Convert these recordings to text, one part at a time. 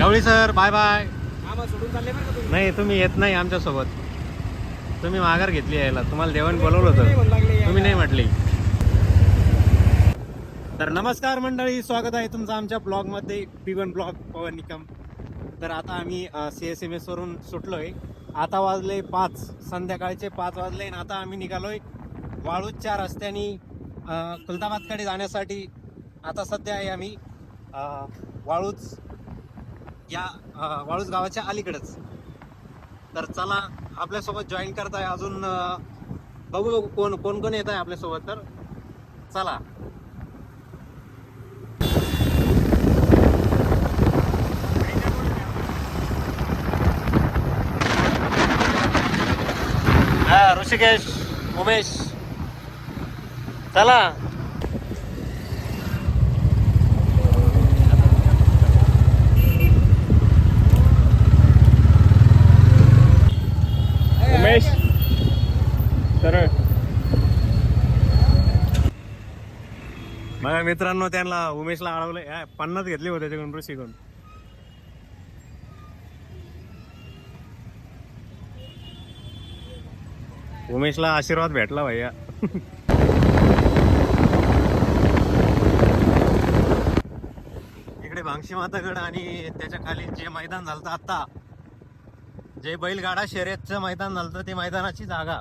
गवळी sir bye bye. आम्हाला सोडून चालले बरं का तुम्ही? नाही तुम्ही येत नाही आमच्यासोबत. तुम्ही माघार घेतली यायला. तुम्हाला देवाने बोलवलं तुम्ही नाही म्हणू लागले होतं, यायला. तुम्ही नाही म्हटले. तर नमस्कार मंडळी, स्वागत आहे तुमचं आमच्या ब्लॉगमध्ये. P1 ब्लॉग पवन निकम. तर आता आम्ही CSMS वरून सुटलोय. आता वाजले 5, संध्याकाळचे 5 वाजले आणि आता आम्ही निघालोय वाळूजच्या रस्त्याने खुलताबादकडे जाण्यासाठी. आता सध्या आहे आम्ही वाळूज या वाळूज गावाच्या अलीकडेच. तर चला आपल्यासोबत जॉईन करताय अजून. बघू कोण कोण कोण येत आहे आपल्यासोबत. तर चला. ऋषिकेश, उमेश, चला. उमेश सरळ. माझ्या मित्रांनो त्यांना उमेशला अडवलंय. 50 घेतली होते त्याच्याकडून ऋषीकडून. उमेशला आशीर्वाद भेटला भैया. इकडे भांगशी मातागड आणि त्याच्या खाली जे मैदान झालं आता, जे बैलगाडा शर्यतचं मैदान झालं ते मैदानाची जागा.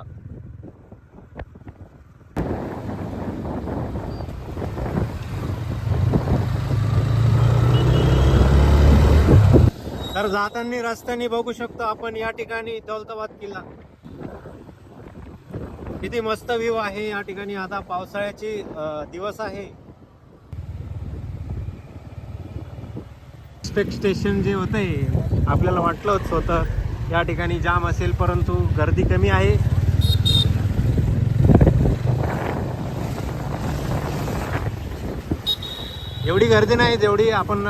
तर जाताना रस्त्याने बघू शकतो आपण या ठिकाणी दौलताबाद किल्ला. किती मस्त व्ह्यू आहे या ठिकाणी. आता पावसाळ्याचे दिवस आहे. स्टेशन जे होते आपल्याला वाटलंच होतं या ठिकाणी जाम असेल, परंतु गर्दी कमी आहे. एवढी गर्दी नाही जेवढी आपण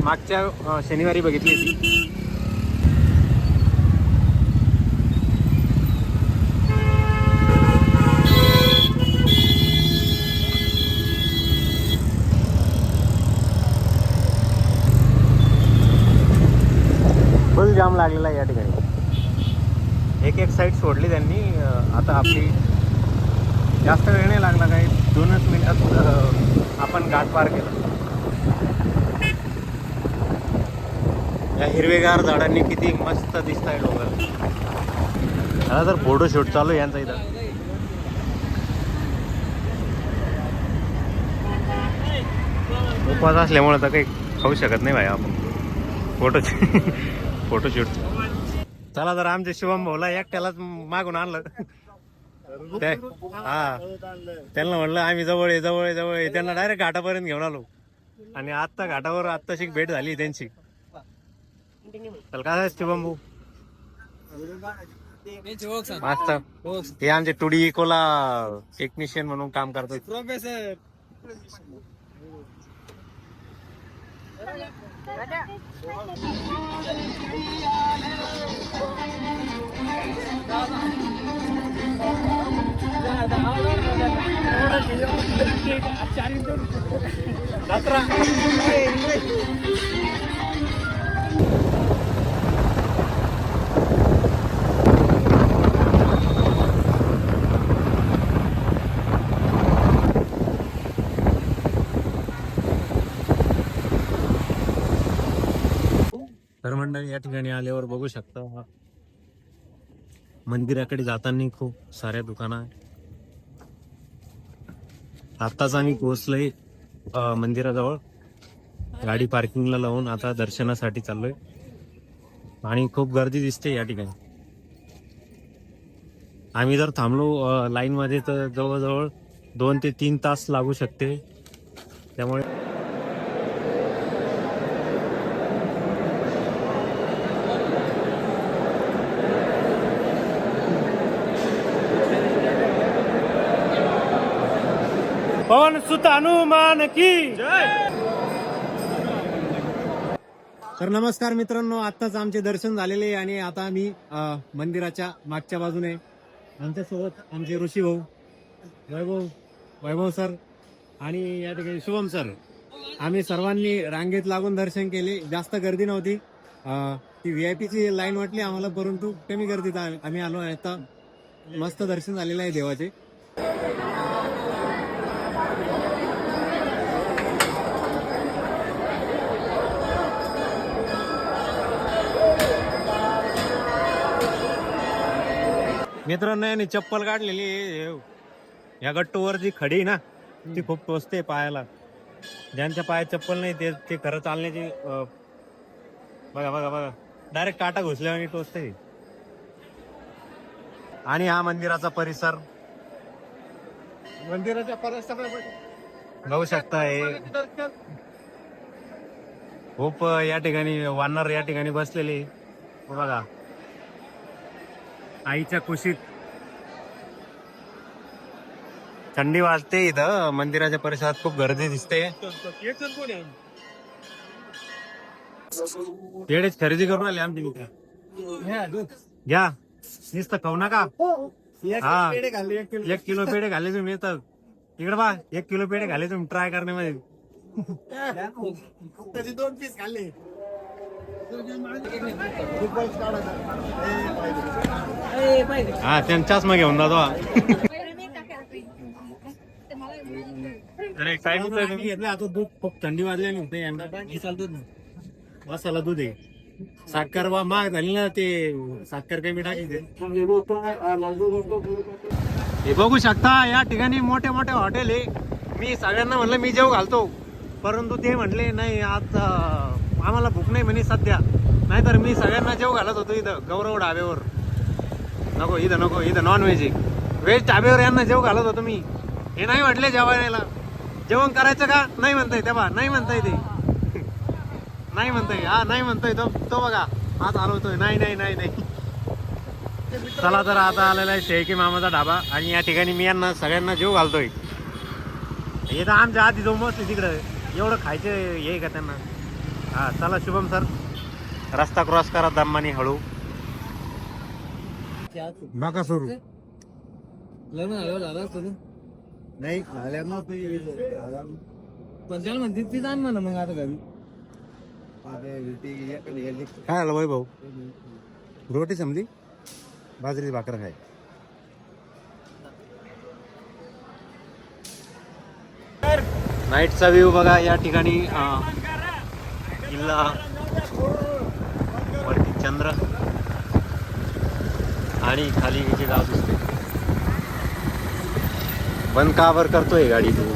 मागच्या शनिवारी बघितली होती. फुल जाम लागलेला आहे या ठिकाणी. एक साईड सोडली त्यांनी. आता आपली जास्त वेळ नाही लागला, काही 2च मिनिटात आपण घाट पार केला. या हिरवेगार झाडांनी किती मस्त दिसत आहे डोंगर. आता तर फोटोशूट चालू आहे यांचा इथं. उपवास असल्यामुळे तर काही खाऊ शकत नाही भाई आपण. फोटोशूट. चला तर आमच्या शिवम भाऊला एकट्यालाच मागून आणलं. हा, त्यांना म्हणलं आम्ही जवळ आहे जवळ आहे जवळ आहे. त्यांना डायरेक्ट घाटापर्यंत घेऊन आलो आणि आत्ता घाटावर आत्ताशी भेट झाली त्यांची. चल काय शिवम भाऊ मस्त. हे आमचे टुडी इकोला टेक्निशियन म्हणून काम करतात. प्रोफेसर तर मंडळी या ठिकाणी आल्यावर बघू शकता मंदिराकडे जाताना खूप साऱ्या दुकानं आहे. आत्ताच आम्ही पोहोचलोय मंदिराजवळ. गाडी पार्किंगला लावून आता दर्शनासाठी चाललोय आणि खूप गर्दी दिसते या ठिकाणी. आम्ही जर थांबलो लाईन मध्ये तर जवळजवळ 2 ते 3 तास लागू शकते. त्यामुळे पवन सुत हनुमान की जय. तर नमस्कार मित्रांनो, आत्ताच आमचे दर्शन झालेले आहे आणि आता आम्ही मंदिराच्या मागच्या बाजूने. आमच्यासोबत आमचे ऋषी भाऊ वैभव सर आणि या ठिकाणी शुभम सर. आम्ही सर्वांनी रांगेत लागून दर्शन केले. जास्त गर्दी नव्हती. ती VIP ची लाईन वाटली आम्हाला, परंतु कमी गर्दीत आम्ही आलो. आता मस्त दर्शन झालेलं आहे देवाचे. मित्रांनो यांनी चप्पल काढलेली आहे. या गट्टूवर जी खडी आहे ना ती खूप टोचते पायाला. ज्यांच्या पायात चप्पल नाही ते खरं चालण्याची बघा बघा बघा डायरेक्ट काटा घुसल्याने टोचते. आणि हा मंदिराचा परिसर मंदिराच्या परिसरात बघू शकताय. खूप या ठिकाणी वानर या ठिकाणी बसलेले बघा. आईच्या कुशीत थंडी वाजते. इथं मंदिराच्या परिसरात खूप गर्दी दिसते. एक जण कोण आहे? पेढेच खरेदी करून आले आमच्या मित्र. घ्या नुसतं खाऊ नका. हा. पेढे खाल्ले 1 किलो. 1 किलो पेढे खाल्ले तुम्ही तर इकडे बा 1 किलो पेढे खाल्ले तुम्ही ट्राय करण्यामध्ये. त्याचे 2 पीस खाल्ले. हा त्यांच्याच मग घेऊन जातो. घेतलं आता दूध खूप थंडी वाजली नव्हते यंदा. मसाला दूध आहे. साखर बा महाग झाली ना, ते साखर कमी टाकायचे. हे बघू शकता या ठिकाणी मोठे मोठे हॉटेल आहे. मी सगळ्यांना म्हणलं मी जेव घालतो, परंतु ते म्हणले नाही आज आम्हाला भूक नाही म्हणे सध्या. नाहीतर मी सगळ्यांना जेव घालत होतो इथं गौरव ढाब्यावर. नको इथं नको, इथं नॉन व्हेज आहे. व्हेज ढाब्यावर यांना जेव घालत होतो मी. हे नाही म्हटले जेवायला. जेवण करायचं का नाही म्हणताय तेव्हा नाही म्हणताय ते. नाही म्हणताय. हा नाही म्हणतोय तो बघा हात हलवतोय. नाही नाही नाही नाही. चला तर आता आलेला आहे शेळके मामाचा ढाबा. आणि या ठिकाणी मी यांना सगळ्यांना जेव घालतोय. हे तर आमच्या आधी जाऊन बसले तिकडं. एवढं खायचं हे का त्यांना. हा चला शुभम सर रस्ता क्रॉस करा दम्मानी हळू. बाका सुरू लग्न झाल्यावर झालं असतं ना. नाही झाल्या नव्हती. पण त्याला म्हणते ती जाण म्हणा मग आता घरी. काय आलं भाई भाऊ. रोटी समली बाजरीची भाकर खाय. नाईटचा व्ह्यू बघा या ठिकाणी. किल्ला वरती चंद्र आणि खाली हिचे गाव दिसते. बंद का बर करतोय गाडी तू.